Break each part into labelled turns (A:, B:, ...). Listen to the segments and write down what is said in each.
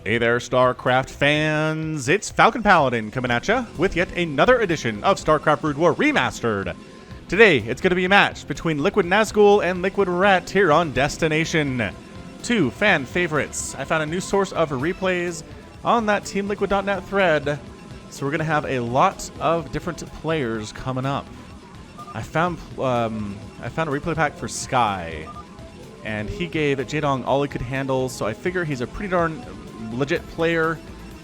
A: Hey there, StarCraft fans! It's Falcon Paladin coming at ya with yet another edition of StarCraft Brood War Remastered. Today, it's going to be a match between LiquidNazgul and LiquidRat here on Destination. Two fan favorites. I found a new source of replays on that TeamLiquid.net thread, so we're going to have a lot of different players coming up. I found a replay pack for Sky, and he gave Jaedong all he could handle, so I figure he's a pretty darn legit player.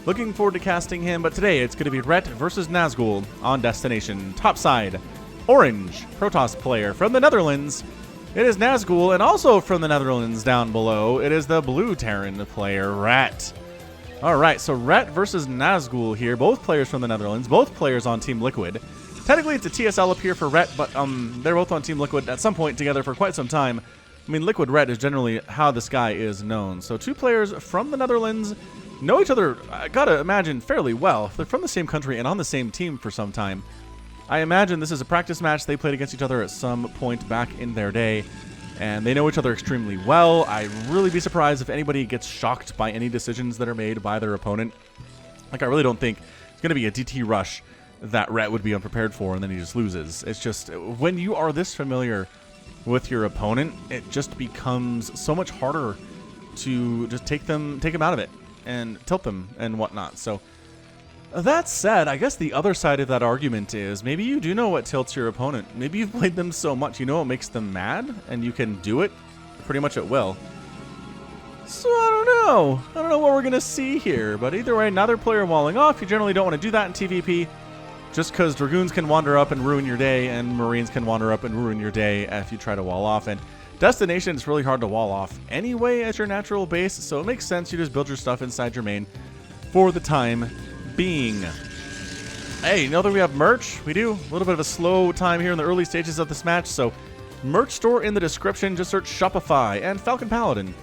A: Looking forward to casting him, but today it's going to be Ret versus Nazgul on Destination. Topside, orange Protoss player from the Netherlands. It is Nazgul, and also from the Netherlands down below, it is the blue Terran player, Ret. Alright, so Ret versus Nazgul here, both players from the Netherlands, both players on Team Liquid. Technically it's a TSL up here for Ret, but they're both on Team Liquid at some point together for quite some time. I mean, Liquid Ret is generally how this guy is known. So two players from the Netherlands know each other, I gotta imagine, fairly well. If they're from the same country and on the same team for some time, I imagine this is a practice match. They played against each other at some point back in their day, and they know each other extremely well. I'd really be surprised if anybody gets shocked by any decisions that are made by their opponent. Like, I really don't think it's gonna be a DT rush that Ret would be unprepared for, and then he just loses. It's just, when you are this familiar with your opponent, it just becomes so much harder to just take them out of it and tilt them and whatnot. So that said, I guess the other side of that argument is maybe you do know what tilts your opponent. Maybe you've played them so much you know what makes them mad, and you can do it pretty much at will. So I don't know what we're gonna see here, but either way, another player walling off. You generally don't want to do that in TVP, just because Dragoons can wander up and ruin your day, and Marines can wander up and ruin your day if you try to wall off. And Destination is really hard to wall off anyway as your natural base, so it makes sense you just build your stuff inside your main for the time being. Hey, you know that we have merch? We do. A little bit of a slow time here in the early stages of this match, so merch store in the description. Just search Shopify and Falcon Paladin,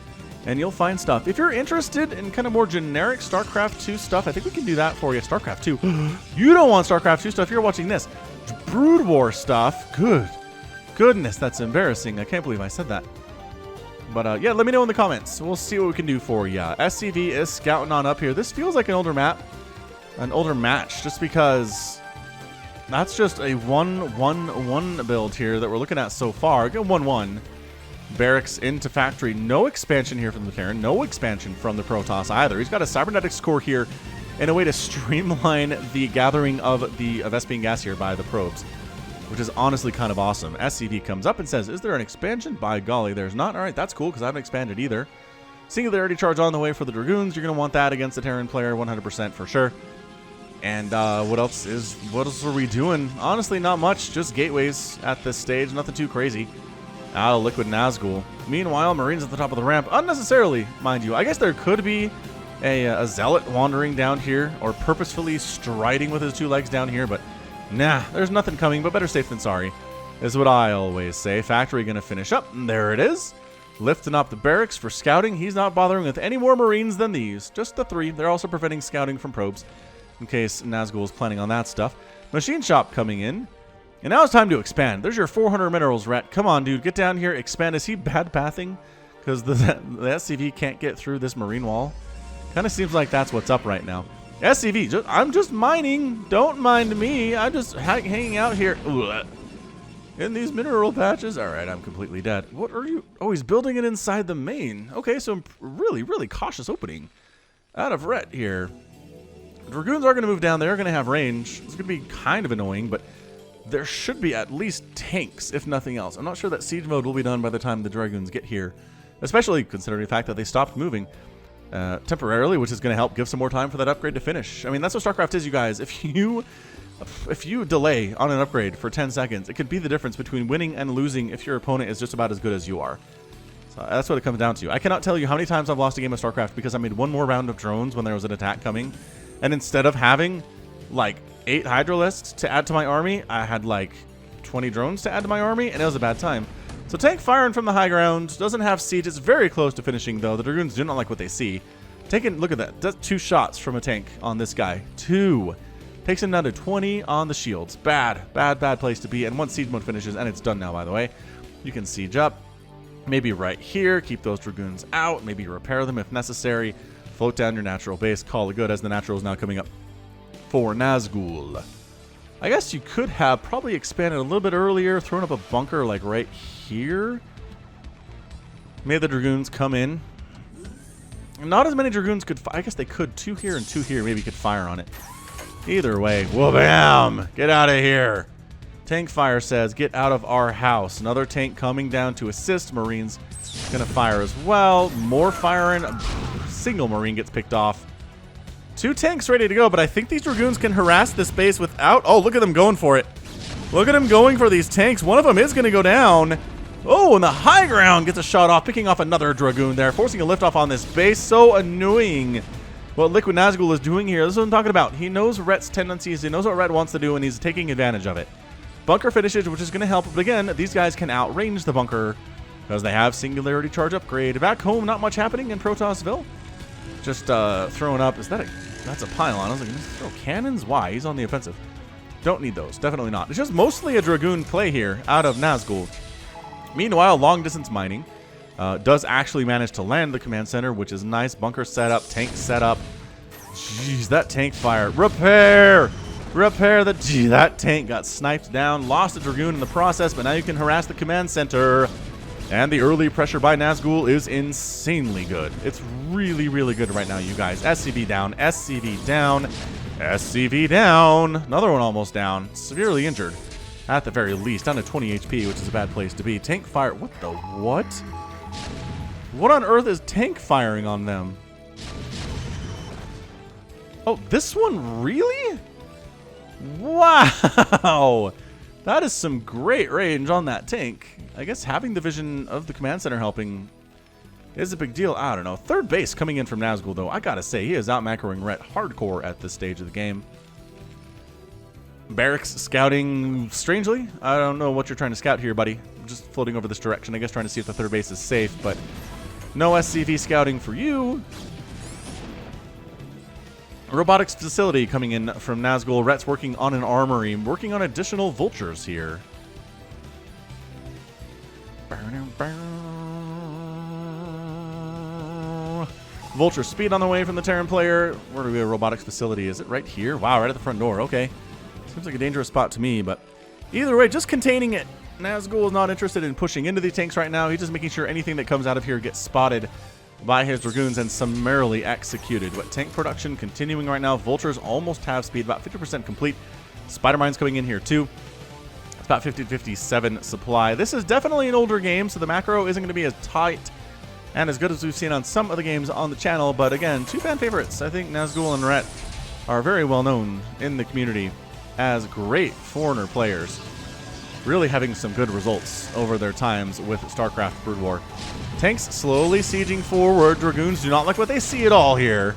A: and you'll find stuff. If you're interested in kind of more generic StarCraft 2 stuff, I think we can do that for you. StarCraft 2. You don't want StarCraft 2 stuff. You're watching this. Brood War stuff. Goodness, that's embarrassing. I can't believe I said that. But yeah, let me know in the comments. We'll see what we can do for you. SCV is scouting on up here. This feels like an older map. An older match, just because that's just a 1-1-1 build here that we're looking at so far. Go 1-1. Barracks into factory. No expansion here from the Terran. No expansion from the Protoss either. He's got a cybernetics core here in a way to streamline the gathering of Vespene gas here by the probes, which is honestly kind of awesome. SCV comes up and says, is there an expansion? By golly, there's not. All right, that's cool because I haven't expanded either. Singularity charge on the way for the Dragoons. You're going to want that against the Terran player 100% for sure. And what else are we doing? Honestly, not much. Just gateways at this stage. Nothing too crazy. Out of LiquidNazgul. Meanwhile, Marines at the top of the ramp. Unnecessarily, mind you. I guess there could be a Zealot wandering down here, or purposefully striding with his two legs down here, but nah, there's nothing coming, but better safe than sorry, is what I always say. Factory gonna finish up, and there it is. Lifting up the barracks for scouting. He's not bothering with any more Marines than these. Just the 3. They're also preventing scouting from probes, in case Nazgul is planning on that stuff. Machine shop coming in. And now it's time to expand. There's your 400 minerals, Ret. Come on, dude. Get down here. Expand. Is he bad pathing? Because the SCV can't get through this marine wall. Kind of seems like that's what's up right now. SCV, I'm just mining. Don't mind me. I'm just hanging out here. Ugh. In these mineral patches. All right, I'm completely dead. What are you? Oh, he's building it inside the main. Okay, so really, really cautious opening out of Ret here. Dragoons are going to move down. They're going to have range. It's going to be kind of annoying, but there should be at least tanks, if nothing else. I'm not sure that siege mode will be done by the time the Dragoons get here, especially considering the fact that they stopped moving temporarily, which is going to help give some more time for that upgrade to finish. I mean, that's what StarCraft is, you guys. If you delay on an upgrade for 10 seconds, it could be the difference between winning and losing if your opponent is just about as good as you are. So that's what it comes down to. I cannot tell you how many times I've lost a game of StarCraft because I made one more round of drones when there was an attack coming, and instead of having like 8 Hydralisks to add to my army, I had like 20 drones to add to my army, and it was a bad time. So tank firing from the high ground, doesn't have siege. It's very close to finishing though. The Dragoons do not like what they see. Look at that. That's 2 shots from a tank on this guy. 2. Takes him down to 20 on the shields. Bad place to be. And once siege mode finishes, and it's done now by the way, you can siege up. Maybe right here, keep those Dragoons out, maybe repair them if necessary. Float down your natural base. Call it good, as the natural is now coming up for Nazgul. I guess you could have probably expanded a little bit earlier, thrown up a bunker like right here. Made the Dragoons come in. Not as many Dragoons could... I guess they could. 2 here and 2 here. Maybe you could fire on it. Either way. Whoa, bam! Get out of here. Tank fire says, get out of our house. Another tank coming down to assist. Marines gonna fire as well. More firing. A single Marine gets picked off. 2 tanks ready to go, but I think these Dragoons can harass this base without... Oh, look at them going for it. Look at them going for these tanks. One of them is gonna go down. Oh, and the high ground gets a shot off, picking off another Dragoon there, forcing a liftoff on this base. So annoying what LiquidNazgul is doing here. This is what I'm talking about. He knows Rhett's tendencies, he knows what Rhett wants to do, and he's taking advantage of it. Bunker finishes, which is going to help, but again, these guys can outrange the bunker because they have Singularity Charge upgrade. Back home, not much happening in Protosville. Just throwing up. Is that a... That's a pylon. I was like, throw cannons? Why? He's on the offensive. Don't need those. Definitely not. It's just mostly a Dragoon play here out of Nazgul. Meanwhile, long distance mining does actually manage to land the command center, which is nice. Bunker setup, tank setup. Jeez, that tank fire. Repair! Repair the... Gee, that tank got sniped down. Lost a Dragoon in the process, but now you can harass the command center. And the early pressure by Nazgul is insanely good. It's really, really good right now, you guys. SCV down, SCV down, SCV down. Another one almost down. Severely injured. At the very least, down to 20 HP, which is a bad place to be. Tank fire. What the what? What on earth is tank firing on them? Oh, this one really? Wow. That is some great range on that tank. I guess having the vision of the command center helping is a big deal. I don't know. Third base coming in from Nazgul, though. I gotta say, he is out macroing Rhett hardcore at this stage of the game. Barracks scouting strangely. I don't know what you're trying to scout here, buddy. I'm just floating over this direction. I guess trying to see if the third base is safe, but no SCV scouting for you. Robotics facility coming in from Nazgul. Rhett's working on an armory, working on additional vultures here. Vulture speed on the way from the Terran player. Where do we have robotics facility? Is it right here? Wow, right at the front door. Okay. Seems like a dangerous spot to me, but either way, just containing it. Nazgul is not interested in pushing into these tanks right now. He's just making sure anything that comes out of here gets spotted by his Dragoons and summarily executed. But tank production continuing right now. Vultures almost have speed, about 50% complete. Spider Mines coming in here too. It's about 50-57 supply. This is definitely an older game, so the macro isn't going to be as tight and as good as we've seen on some of the games on the channel. But again, 2 fan favorites. I think Nazgul and Rhett are very well known in the community as great foreigner players, really having some good results over their times with StarCraft Brood War. Tanks slowly sieging forward. Dragoons do not like what they see at all here.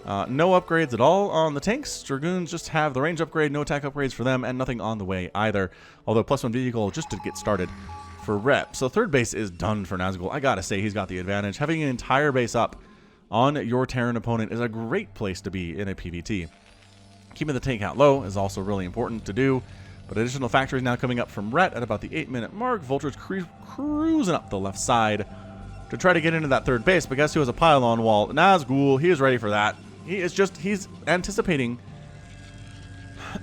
A: No upgrades at all on the tanks. Dragoons just have the range upgrade, no attack upgrades for them, and nothing on the way either. Although +1 vehicle just to get started for Rep. So third base is done for Nazgul. I gotta say, he's got the advantage. Having an entire base up on your Terran opponent is a great place to be in a PvT. Keeping the tank out low is also really important to do. But additional factories now coming up from Rhett at about the 8-minute mark. Vultures cruising up the left side to try to get into that third base. But guess who has a pylon wall? Nazgul. He is ready for that. He's anticipating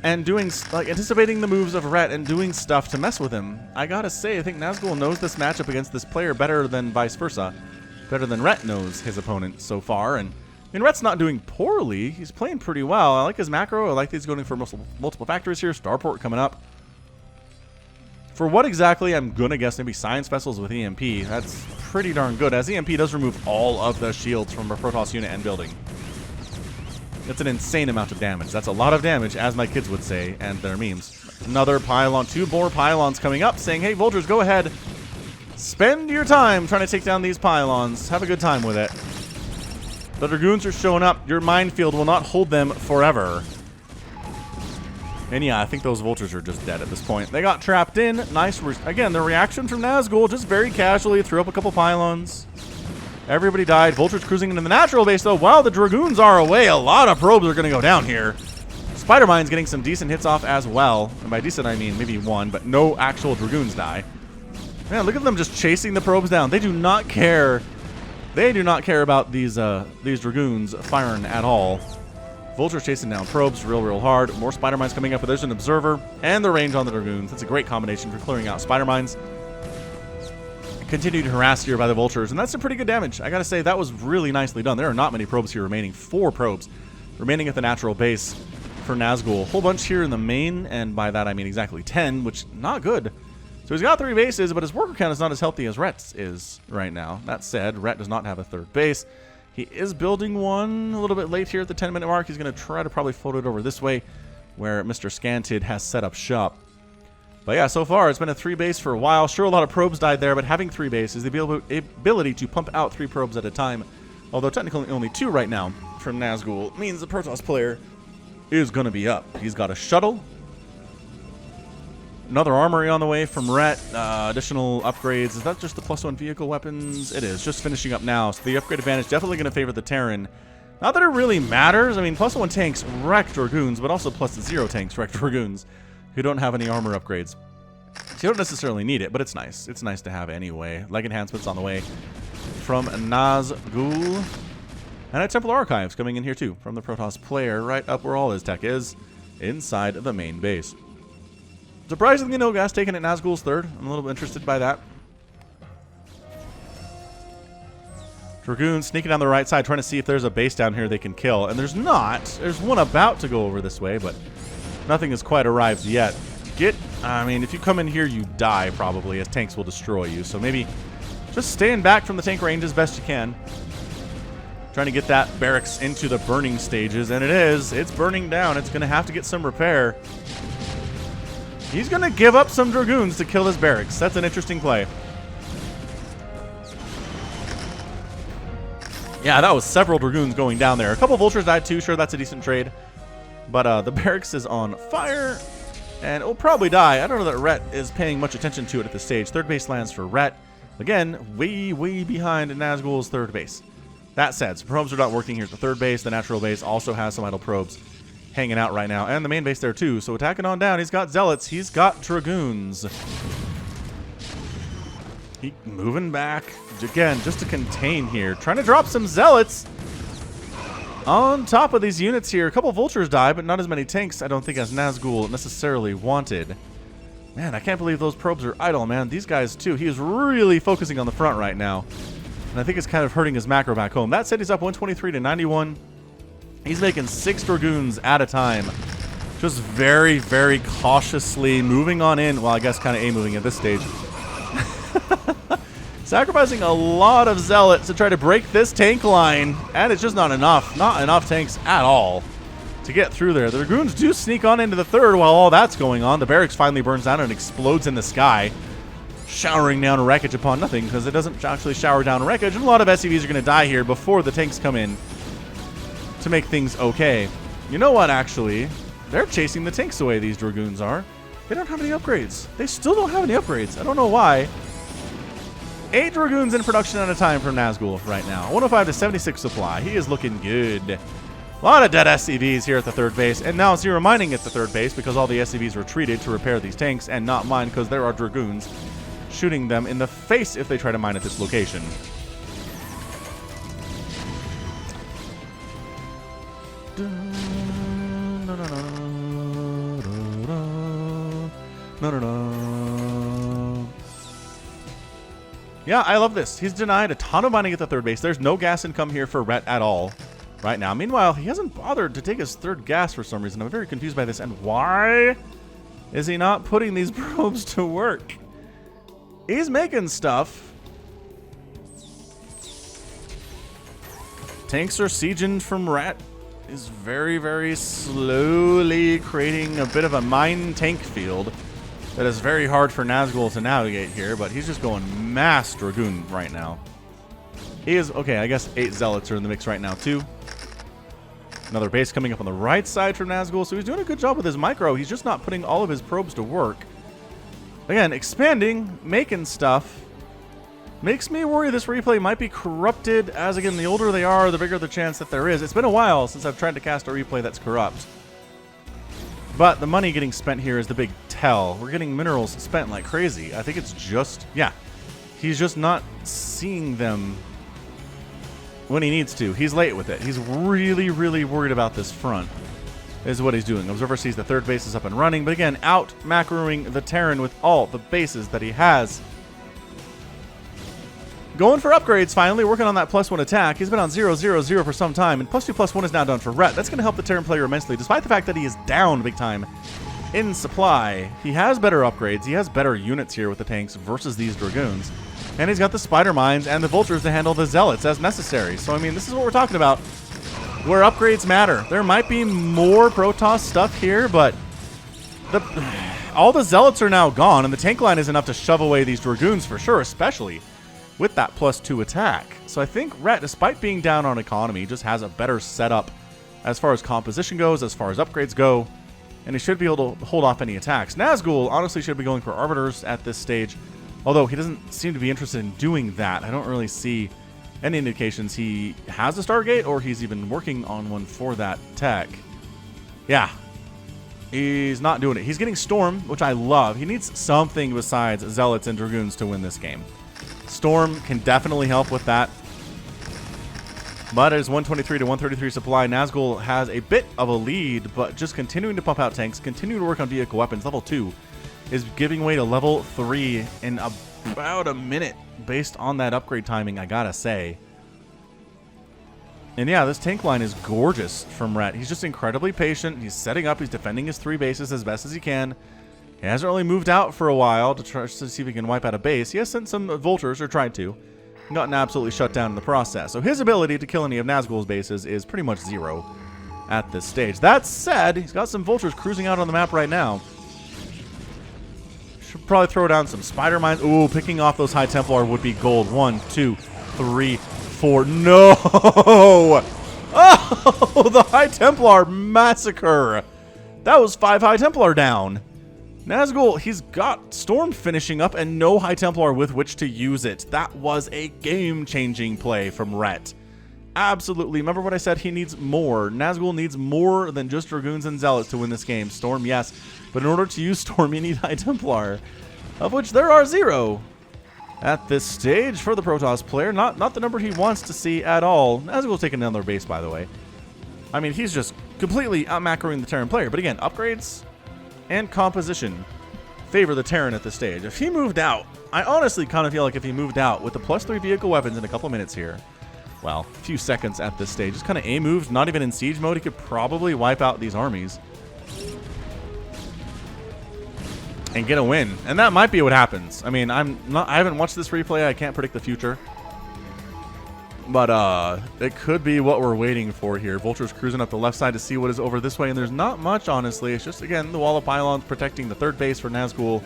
A: and doing, like, anticipating the moves of Rhett and doing stuff to mess with him. I gotta say, I think Nazgul knows this matchup against this player better than vice versa. Better than Rhett knows his opponent so far. And I mean, Rhett's not doing poorly. He's playing pretty well. I like his macro. I like that he's going for multiple factories here. Starport coming up. For what exactly? I'm going to guess maybe Science Vessels with EMP. That's pretty darn good, as EMP does remove all of the shields from a Protoss unit and building. That's an insane amount of damage. That's a lot of damage, as my kids would say, and their memes. Another pylon. 2 more pylons coming up, saying, hey, Vultures, go ahead. Spend your time trying to take down these pylons. Have a good time with it. The Dragoons are showing up. Your minefield will not hold them forever. And yeah, I think those Vultures are just dead at this point. They got trapped in. Nice. Again, the reaction from Nazgul, just very casually, threw up a couple pylons. Everybody died. Vultures cruising into the natural base, though. While the Dragoons are away, a lot of probes are going to go down here. Spider Mine's getting some decent hits off as well. And by decent, I mean maybe 1, but no actual Dragoons die. Man, look at them just chasing the probes down. They do not care. They do not care about these Dragoons firing at all. Vulture's chasing down probes real hard. More spider mines coming up, but there's an observer and the range on the Dragoons. That's a great combination for clearing out spider mines. Continued harass here by the vultures, and that's some pretty good damage. I gotta say, that was really nicely done. There are not many probes here remaining. 4 probes remaining at the natural base for Nazgul. A whole bunch here in the main, and by that I mean exactly 10, which not good. So he's got 3 bases, but his worker count is not as healthy as Rhett's is right now. That said, Rhett does not have a 3rd base. He is building one a little bit late here at the 10-minute mark. He's going to try to probably float it over this way where Mr. Scantid has set up shop. But yeah, so far it's been a 3 base for a while. Sure, a lot of probes died there, but having 3 bases, the ability to pump out 3 probes at a time, although technically only 2 right now from Nazgul, means the Protoss player is going to be up. He's got a shuttle. Another armory on the way from Rhett. Additional upgrades. Is that just the +1 vehicle weapons? It is. Just finishing up now. So the upgrade advantage definitely going to favor the Terran. Not that it really matters. I mean, +1 tanks wreck Dragoons, but also +0 tanks wreck Dragoons who don't have any armor upgrades. So you don't necessarily need it, but it's nice. It's nice to have anyway. Leg enhancements on the way from Nazgul. And a Templar Archives coming in here too from the Protoss player, right up where all his tech is, inside the main base. Surprisingly, no gas taken at Nazgul's 3rd. I'm a little bit interested by that. Dragoons sneaking down the right side, trying to see if there's a base down here they can kill. And there's not. There's one about to go over this way, but nothing has quite arrived yet. I mean, if you come in here, you die probably, as tanks will destroy you. So maybe just staying back from the tank range as best you can. Trying to get that barracks into the burning stages, and it is. It's burning down. It's going to have to get some repair. He's going to give up some Dragoons to kill his barracks. That's an interesting play. Yeah, that was several Dragoons going down there. A couple Vultures died too. Sure, that's a decent trade. But the barracks is on fire, and it will probably die. I don't know that Rhett is paying much attention to it at this stage. 3rd base lands for Rhett. Again, way behind Nazgul's 3rd base. That said, some probes are not working here at the 3rd base. The natural base also has some idle probes hanging out right now, and the main base there too. So attacking on down, he's got Zealots, he's got Dragoons. He moving back again just to contain here, trying to drop some Zealots on top of these units here. A couple Vultures die, but not as many tanks, I don't think, as Nazgul necessarily wanted. Man, I can't believe those probes are idle, man. These guys too. He is really focusing on the front right now, and I think it's kind of hurting his macro back home. That said, he's up 123 to 91. He's making 6 Dragoons at a time. Just very cautiously moving on in. Well, I guess kind of A-moving at this stage. Sacrificing a lot of Zealots to try to break this tank line. And it's just not enough. Not enough tanks at all to get through there. The Dragoons do sneak on into the 3rd while all that's going on. The barracks finally burns down and explodes in the sky, showering down wreckage upon nothing, because it doesn't actually shower down wreckage. And a lot of SCVs are going to die here before the tanks come in to make things okay. You know what, actually? They're chasing the tanks away, these Dragoons are. They don't have any upgrades. They still don't have any upgrades. I don't know why. 8 Dragoons in production at a time from Nazgul right now. 105 to 76 supply. He is looking good. A lot of dead SCVs here at the 3rd base, and now 0 mining at the 3rd base because all the SCVs retreated to repair these tanks and not mine because there are Dragoons shooting them in the face if they try to mine at this location. Yeah, I love this. He's denied a ton of mining at the 3rd base. There's no gas income here for Rhett at all right now. Meanwhile, he hasn't bothered to take his 3rd gas for some reason. I'm very confused by this. And why is he not putting these probes to work? He's making stuff. Tanks are sieging from Rhett. Is very slowly creating a bit of a mine tank field that is very hard for Nazgul to navigate here, but he's just going mass Dragoon right now. He is, okay, I guess 8 Zealots are in the mix right now too. Another base coming up on the right side from Nazgul, so he's doing a good job with his micro. He's just not putting all of his probes to work. Again, expanding, making stuff. Makes me worry this replay might be corrupted, as again, the older they are, the bigger the chance that there is. It's been a while since I've tried to cast a replay that's corrupt. But the money getting spent here is the big tell. We're getting minerals spent like crazy. I think it's just, yeah, he's just not seeing them when he needs to. He's late with it. He's really, really worried about this front, is what he's doing. Observer sees the third base is up and running, but again, out macroing the Terran with all the bases that he has. Going for upgrades, finally, working on that +1 attack. He's been on 0-0-0 for some time, and +2/+1 is now done for Rhett. That's going to help the Terran player immensely, despite the fact that he is down big time in supply. He has better upgrades. He has better units here with the tanks versus these Dragoons. And he's got the Spider Mines and the Vultures to handle the Zealots as necessary. So, I mean, this is what we're talking about, where upgrades matter. There might be more Protoss stuff here, but all the Zealots are now gone, and the tank line is enough to shove away these Dragoons for sure, especially with that +2 attack. So I think Rhett, despite being down on economy, just has a better setup as far as composition goes, as far as upgrades go, and he should be able to hold off any attacks. Nazgul honestly should be going for Arbiters at this stage, although he doesn't seem to be interested in doing that. I don't really see any indications he has a Stargate or he's even working on one for that tech. Yeah, he's not doing it. He's getting Storm, which I love. He needs something besides Zealots and Dragoons to win this game. Storm can definitely help with that. But it is 123 to 133 supply. Nazgul has a bit of a lead, but just continuing to pump out tanks, continuing to work on vehicle weapons. Level 2 is giving way to level 3 in about a minute based on that upgrade timing, I gotta say. And yeah, this tank line is gorgeous from Rhett. He's just incredibly patient. He's setting up. He's defending his 3 bases as best as he can. He hasn't really moved out for a while to try to see if he can wipe out a base. He has sent some Vultures, or tried to, and gotten absolutely shut down in the process. So his ability to kill any of Nazgul's bases is pretty much 0 at this stage. That said, he's got some Vultures cruising out on the map right now. Should probably throw down some Spider Mines. Ooh, picking off those High Templar would be gold. 1, 2, 3, 4. No! Oh, the High Templar massacre! That was 5 High Templar down. Nazgul, he's got Storm finishing up and no High Templar with which to use it. That was a game-changing play from Rhett. Absolutely. Remember what I said? He needs more. Nazgul needs more than just Dragoons and Zealots to win this game. Storm, yes. But in order to use Storm, you need High Templar, of which there are 0 at this stage for the Protoss player. Not the number he wants to see at all. Nazgul's taking another base, by the way. I mean, he's just completely out-macroing the Terran player. But again, upgrades and composition favor the Terran at this stage. If he moved out, I honestly kind of feel like if he moved out with the +3 vehicle weapons in a couple minutes here, well, a few seconds at this stage, just kind of A-moved, not even in siege mode, he could probably wipe out these armies and get a win. And that might be what happens. I mean, I haven't watched this replay. I can't predict the future. But it could be what we're waiting for here. Vulture's cruising up the left side to see what is over this way, and there's not much, honestly. It's just, again, the wall of pylons protecting the 3rd base for Nazgul.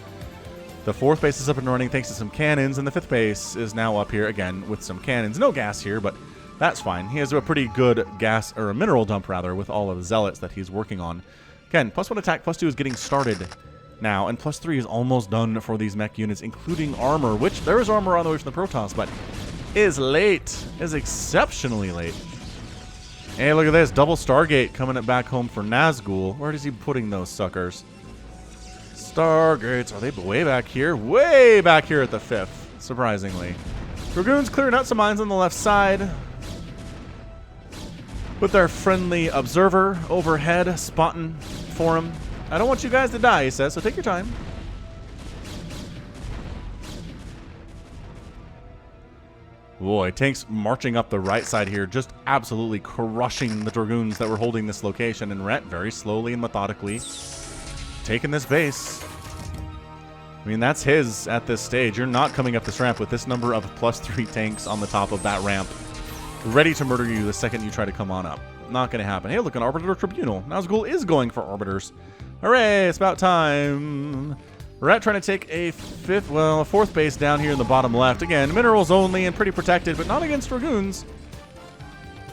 A: The 4th base is up and running thanks to some cannons, and the 5th base is now up here, again, with some cannons. No gas here, but that's fine. He has a pretty good gas, or a mineral dump, rather, with all of the Zealots that he's working on. Again, +1 attack, +2 is getting started now, and +3 is almost done for these mech units, including armor, which there is armor on the way from the Protoss, but is late, is exceptionally late. Hey, look at this, double Stargate coming back home for Nazgul. Where is he putting those suckers? Stargates, are they way back here? Way back here at the 5th, surprisingly. Dragoons clearing out some mines on the left side with our friendly observer overhead spotting for him. I don't want you guys to die, he says, so take your time. Boy, tanks marching up the right side here, just absolutely crushing the Dragoons that were holding this location. And Rhett, very slowly and methodically, taking this base. I mean, that's his at this stage. You're not coming up this ramp with this number of +3 tanks on the top of that ramp, ready to murder you the second you try to come on up. Not going to happen. Hey, look, an Arbiter Tribunal. Nazgul is going for Arbiters. Hooray, it's about time. Rhett trying to take a 4th base down here in the bottom left. Again, minerals only and pretty protected, but not against Dragoons,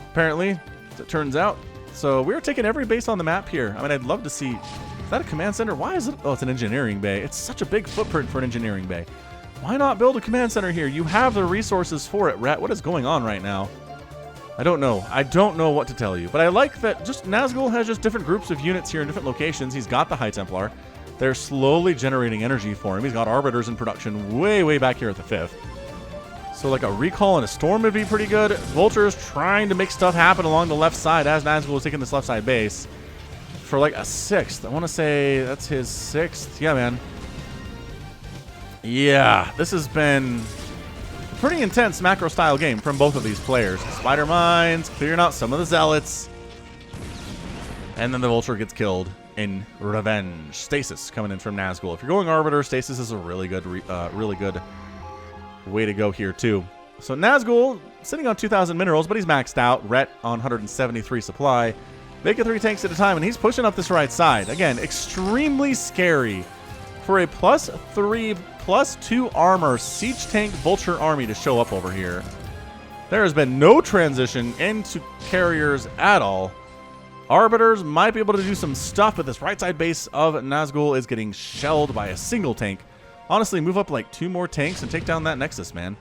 A: apparently, as it turns out. So we're taking every base on the map here. I mean, I'd love to see... Is that a command center? Why is it... Oh, it's an engineering bay. It's such a big footprint for an engineering bay. Why not build a command center here? You have the resources for it, Rhett. What is going on right now? I don't know. I don't know what to tell you. But I like that just Nazgul has just different groups of units here in different locations. He's got the High Templar. They're slowly generating energy for him. He's got Arbiters in production way back here at the 5th. So like a recall and a storm would be pretty good. Vulture's trying to make stuff happen along the left side as Nazgul is taking this left side base for like a 6th. I want to say that's his 6th. Yeah, man. Yeah, this has been a pretty intense macro-style game from both of these players. Spider Mines, clearing out some of the Zealots. And then the Vulture gets killed in revenge. Stasis coming in from Nazgul. If you're going Arbiter, Stasis is a really good way to go here, too. So Nazgul sitting on 2,000 minerals, but he's maxed out. Rhett on 173 supply. Making 3 tanks at a time, and he's pushing up this right side. Again, extremely scary for a +3, +2 armor siege tank Vulture army to show up over here. There has been no transition into carriers at all. Arbiters might be able to do some stuff, but this right side base of Nazgul is getting shelled by a single tank. Honestly, move up like 2 more tanks and take down that Nexus, man.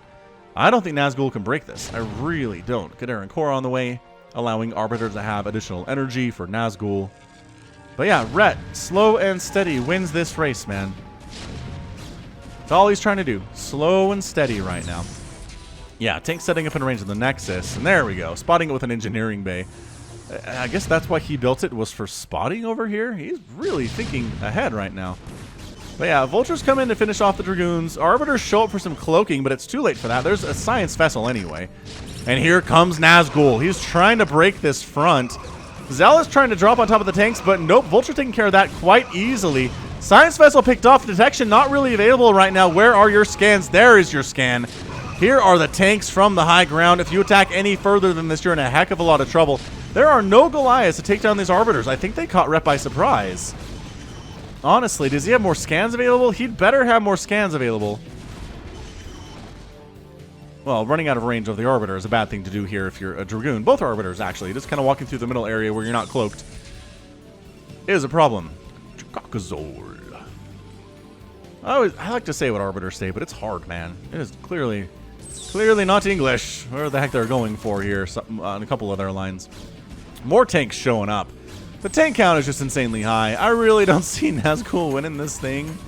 A: I don't think Nazgul can break this. I really don't. Good Aaron Core on the way, allowing Arbiters to have additional energy for Nazgul. But yeah, Rhett, slow and steady, wins this race, man. That's all he's trying to do. Slow and steady right now. Yeah, tank setting up in range of the Nexus. And there we go. Spotting it with an engineering bay. I guess that's why he built it, was for spotting over here. He's really thinking ahead right now. But yeah, Vultures come in to finish off the Dragoons. Arbiters show up for some cloaking, but it's too late for that. There's a Science Vessel anyway. And here comes Nazgul. He's trying to break this front. Zealot's trying to drop on top of the tanks, but nope, Vulture taking care of that quite easily. Science Vessel picked off. Detection not really available right now. Where are your scans? There is your scan. Here are the tanks from the high ground. If you attack any further than this, you're in a heck of a lot of trouble. There are no Goliaths to take down these Arbiters. I think they caught Rhett by surprise. Honestly, does he have more scans available? He'd better have more scans available. Well, running out of range of the Arbiter is a bad thing to do here if you're a Dragoon. Both Arbiters, actually. Just kind of walking through the middle area where you're not cloaked is a problem. I like to say what Arbiters say, but it's hard, man. It is clearly not English. Where the heck they're going for here on a couple of their lines. More tanks showing up. The tank count is just insanely high. I really don't see Nazgul winning this thing.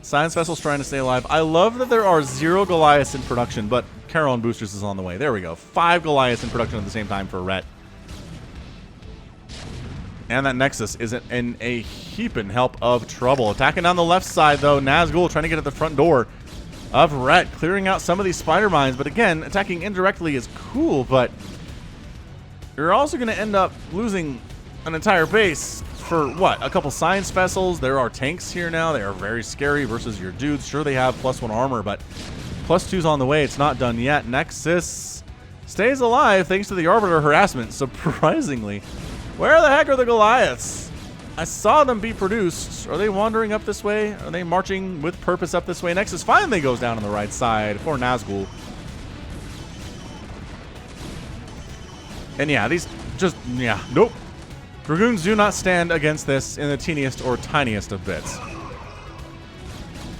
A: Science Vessel's trying to stay alive. I love that there are 0 Goliaths in production, but Carol and Boosters is on the way. There we go. 5 Goliaths in production at the same time for Rhett. And that Nexus isn't in a heaping help of trouble. Attacking down the left side, though. Nazgul trying to get at the front door of Rhett, clearing out some of these spider mines. But again, attacking indirectly is cool, but you're also going to end up losing an entire base for, what, a couple Science Vessels. There are tanks here now. They are very scary versus your dudes. Sure, they have +1 armor, but +2's on the way. It's not done yet. Nexus stays alive thanks to the Arbiter harassment, surprisingly. Where the heck are the Goliaths? I saw them be produced. Are they wandering up this way? Are they marching with purpose up this way? Nexus finally goes down on the right side for Nazgul. And yeah, these just, yeah, nope. Dragoons do not stand against this in the teeniest or tiniest of bits.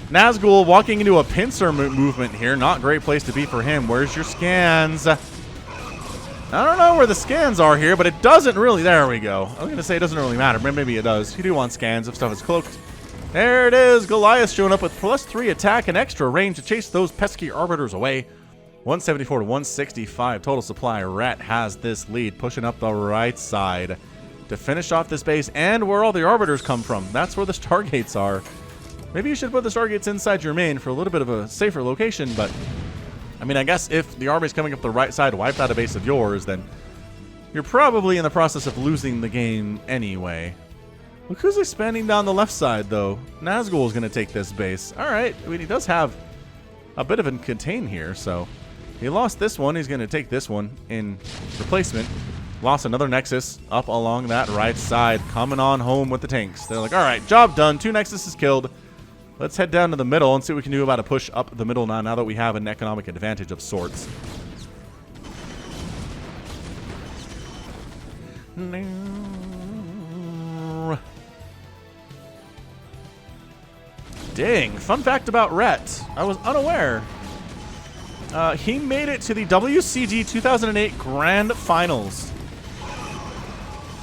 A: Nazgul walking into a pincer movement here. Not a great place to be for him. Where's your scans? I don't know where the scans are here, but it doesn't really. There we go. I was going to say it doesn't really matter, but maybe it does. You do want scans if stuff is cloaked. There it is. Goliath showing up with +3 attack and extra range to chase those pesky Arbiters away. 174 to 165 total supply. Rhett has this lead, pushing up the right side to finish off this base and where all the Arbiters come from. That's where the Stargates are. Maybe you should put the Stargates inside your main for a little bit of a safer location, but I mean, I guess if the army's coming up the right side, wiped out a base of yours, then you're probably in the process of losing the game anyway. Look who's expanding down the left side, though. Nazgul is going to take this base. All right. I mean, he does have a bit of a contain here, so he lost this one. He's going to take this one in replacement. Lost another Nexus up along that right side, coming on home with the tanks. They're like, all right, job done. 2 Nexuses killed. Let's head down to the middle and see what we can do about a push up the middle now that we have an economic advantage of sorts. Dang, fun fact about Rhett. I was unaware. He made it to the WCG 2008 Grand Finals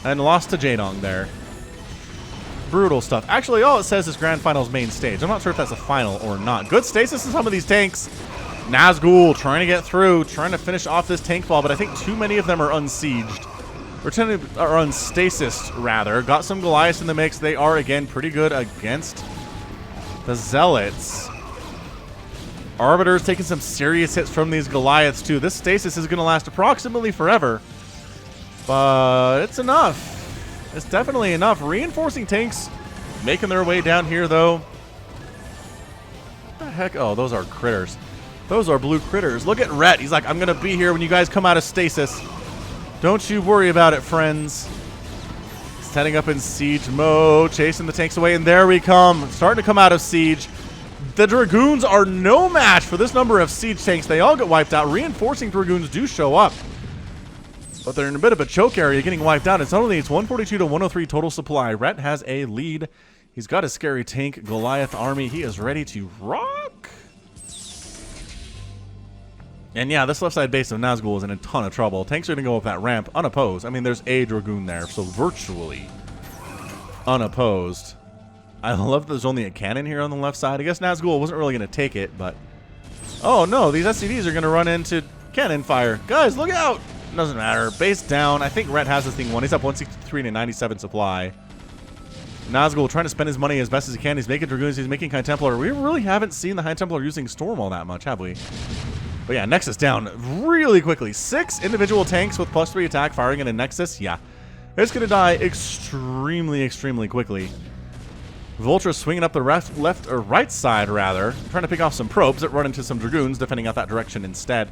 A: and lost to Jaedong there. Brutal stuff. Actually, all it says is Grand Finals main stage. I'm not sure if that's a final or not. Good stasis in some of these tanks. Nazgul trying to get through, trying to finish off this tank ball, but I think too many of them are unsieged. Or unstasis, rather. Got some Goliaths in the mix. They are, again, pretty good against the Zealots. Arbiter's taking some serious hits from these Goliaths, too. This stasis is going to last approximately forever. But it's enough. It's definitely enough. Reinforcing tanks making their way down here, though. What the heck? Oh, those are critters. Those are blue critters. Look at Rhett. He's like, I'm going to be here when you guys come out of stasis. Don't you worry about it, friends. He's heading up in siege mode, chasing the tanks away, and there we come. Starting to come out of siege. The Dragoons are no match for this number of siege tanks. They all get wiped out. Reinforcing Dragoons do show up, but they're in a bit of a choke area getting wiped out. It's 142 to 103 total supply. Rhett has a lead. He's got a scary tank Goliath army. He is ready to rock. And yeah, this left side base of Nazgul is in a ton of trouble. Tanks are going to go up that ramp unopposed. I mean, there's a Dragoon there, so virtually unopposed. I love that there's only a cannon here on the left side. I guess Nazgul wasn't really going to take it, but... Oh no, these SCVs are going to run into cannon fire. Guys, look out! Doesn't matter. Base down. I think Rhett has this thing won. He's up 163 to 97 supply. Nazgul trying to spend his money as best as he can. He's making Dragoons. He's making High Templar. We really haven't seen the High Templar using Storm all that much, have we? But yeah, Nexus down really quickly. 6 individual tanks with +3 attack firing in a Nexus. Yeah, it's going to die extremely, extremely quickly. Vulture swinging up the left or right side, rather. Trying to pick off some probes that run into some Dragoons, defending out that direction instead.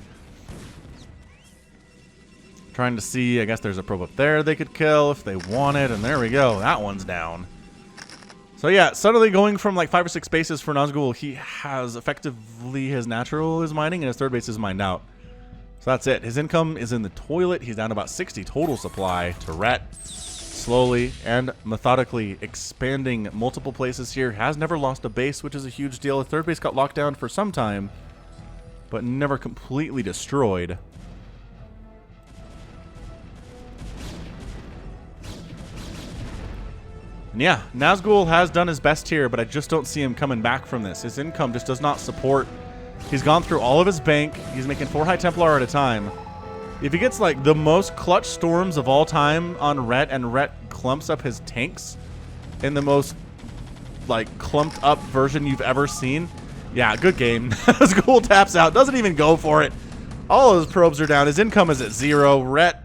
A: Trying to see, I guess there's a probe up there they could kill if they wanted, and there we go. That one's down. So yeah, suddenly going from like 5 or 6 bases for Nazgul, he has effectively his natural is mining and his third base is mined out. So that's it. His income is in the toilet. He's down about 60 total supply to Rhett. Slowly and methodically expanding multiple places here. Has never lost a base, which is a huge deal. The third base got locked down for some time, but never completely destroyed. And yeah, Nazgul has done his best here, but I just don't see him coming back from this. His income just does not support. He's gone through all of his bank. He's making 4 High Templar at a time. If he gets like the most clutch storms of all time on Rhett, and Rhett clumps up his tanks in the most like clumped up version you've ever seen, yeah, good game. Nazgul taps out, doesn't even go for it. All of his probes are down. His income is at 0. Rhett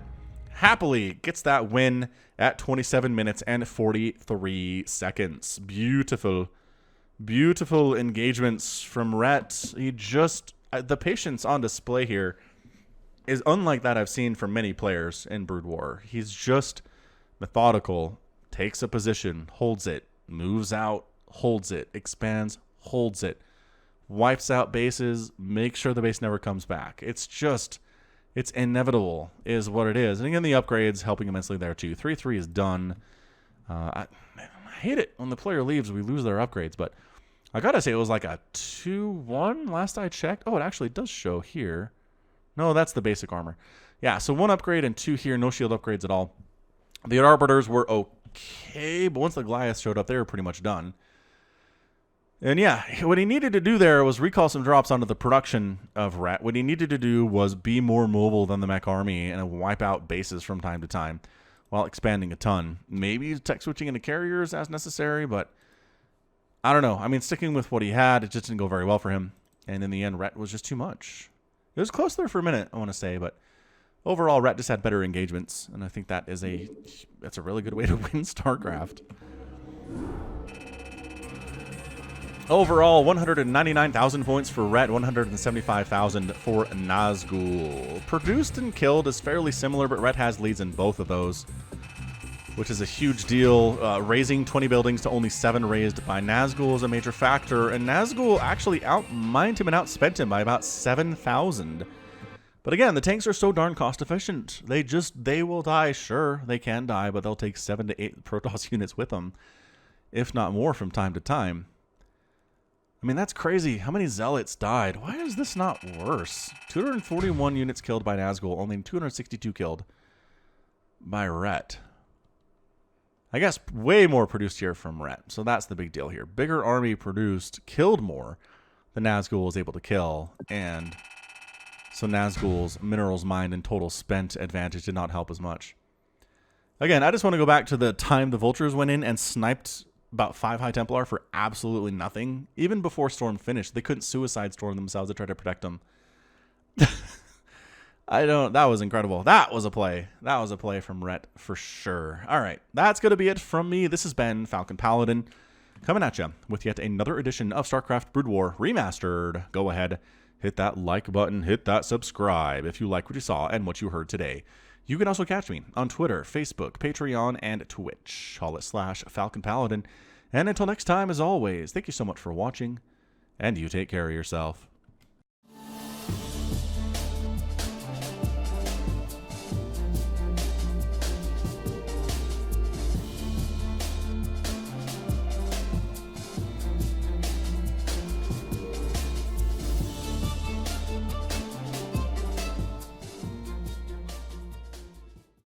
A: happily gets that win at 27 minutes and 43 seconds. Beautiful, beautiful engagements from Rhett. He just, the patience on display here is unlike that I've seen from many players in Brood War. He's just methodical, takes a position, holds it, moves out, holds it, expands, holds it, wipes out bases, makes sure the base never comes back. It's just, it's inevitable is what it is. And again, the upgrades helping immensely there too. 3-3 is done. I hate it when the player leaves, we lose their upgrades, but I gotta say it was like a 2-1 last I checked. Oh, it actually does show here. No, that's the basic armor. Yeah, so 1 upgrade and 2 here, no shield upgrades at all. The Arbiters were okay, but once the Goliaths showed up, they were pretty much done. And yeah, what he needed to do there was recall some drops onto the production of Rhett. What he needed to do was be more mobile than the mech army and wipe out bases from time to time while expanding a ton. Maybe tech switching into carriers as necessary, but I don't know. I mean, sticking with what he had, it just didn't go very well for him. And in the end, Rhett was just too much. It was close there for a minute, I want to say, but overall, Rhett just had better engagements, and I think that's a really good way to win StarCraft. Overall, 199,000 points for Rhett, 175,000 for Nazgul. Produced and killed is fairly similar, but Rhett has leads in both of those, which is a huge deal. Raising 20 buildings to only 7 raised by Nazgul is a major factor, and Nazgul actually outmined him and outspent him by about 7,000. But again, the tanks are so darn cost efficient. They will die, sure, they can die, but they'll take 7 to 8 Protoss units with them, if not more from time to time. I mean, that's crazy. How many Zealots died? Why is this not worse? 241 units killed by Nazgul, only 262 killed by Rhett. I guess way more produced here from Rhett, so that's the big deal here. Bigger army produced, killed more, the Nazgul was able to kill, and so Nazgul's minerals mined and total spent advantage did not help as much. Again, I just want to go back to the time the Vultures went in and sniped about 5 High Templar for absolutely nothing. Even before Storm finished, they couldn't suicide storm themselves to try to protect them. That was incredible. That was a play. That was a play from Rhett for sure. All right, that's going to be it from me. This has been Falcon Paladin coming at you with yet another edition of StarCraft Brood War Remastered. Go ahead, hit that like button, hit that subscribe if you like what you saw and what you heard today. You can also catch me on Twitter, Facebook, Patreon, and Twitch. All at /Falcon Paladin. And until next time, as always, thank you so much for watching, and you take care of yourself.